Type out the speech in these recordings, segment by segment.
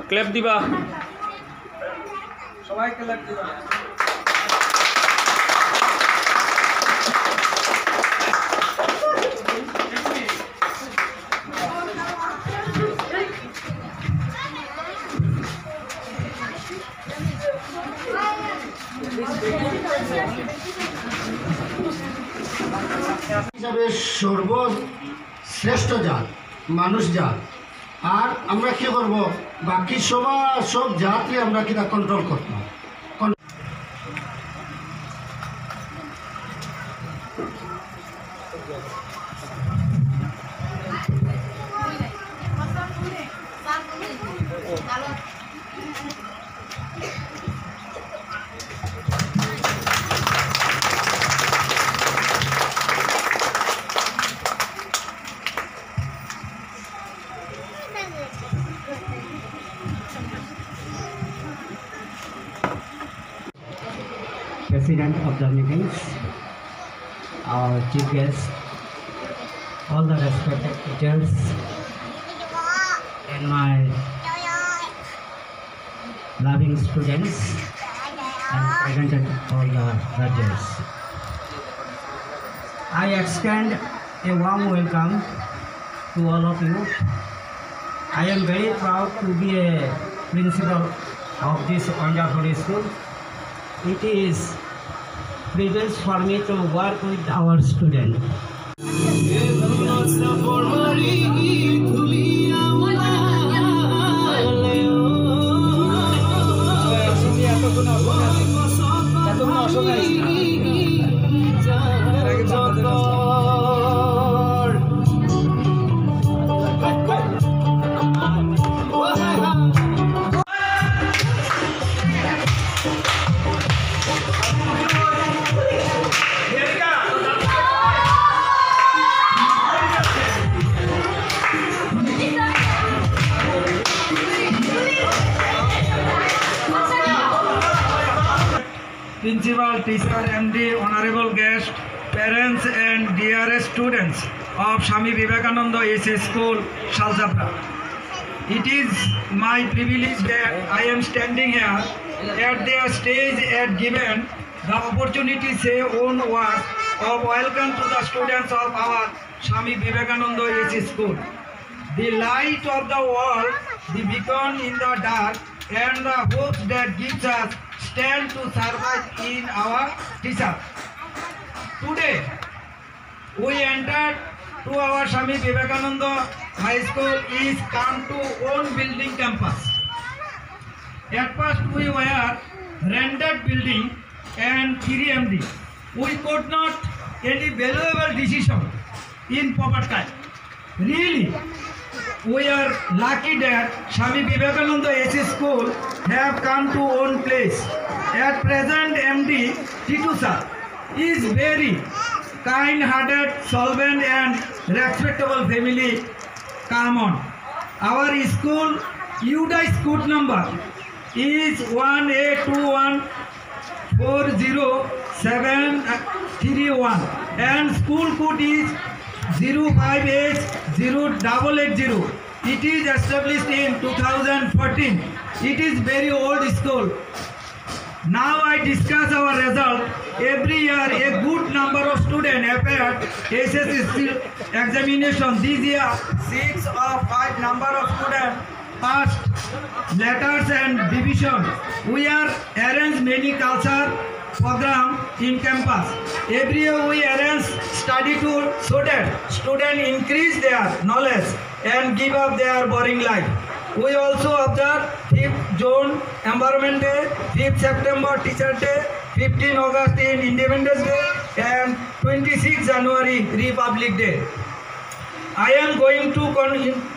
Clap দিবা সবাই clap দিবা। হিসাবে সর্বশ্রেষ্ঠ জাত মানুষ জাত। আর আমরা কি করব, বাকি সব জাতকে আমরা কিনা কন্ট্রোল করতাম। President of the meetings, our chief guest, all the respected teachers, and my loving students, and presented all the judges. I extend a warm welcome to all of you. I am very proud to be a principal of this wonderful school. It is privilege for me to work with our students. Principal, teacher, MD, honorable guest, parents and dearest students of Swami Vivekananda SS School, Shaljapra. It is my privilege that I am standing here at their stage and given the opportunity to say own words of welcome to the students of our Swami Vivekananda SS School. The light of the world, the beacon in the dark, and the hope that gives us stand to survive in our teacher. Today, we entered to our Swami Vivekananda High School is come to own building campus. At first, we were rented building and 3MD. We could not any valuable decision in proper time. Really, we are lucky that Swami Vivekananda SS School have come to own place. At present, MD Titu sir is very kind-hearted, solvent and respectable family. Come on. Our school UDI school number is 1A214071 and school code is 05H0880. It is established in 2014. It is very old school. Now I discuss our result. Every year a good number of students appeared SSC examination. This year 6 or 5 number of students passed letters and division. We are arrange many culture program in campus. Every year we arrange study tour so that students increase their knowledge and give up their boring life. We also observe 5th June Environment Day, 5th September Teacher Day, 15 August in Independence Day and 26 January Republic Day. I am going to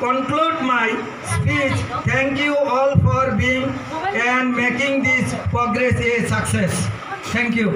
conclude my speech. Thank you all for being and making this progress a success. Thank you.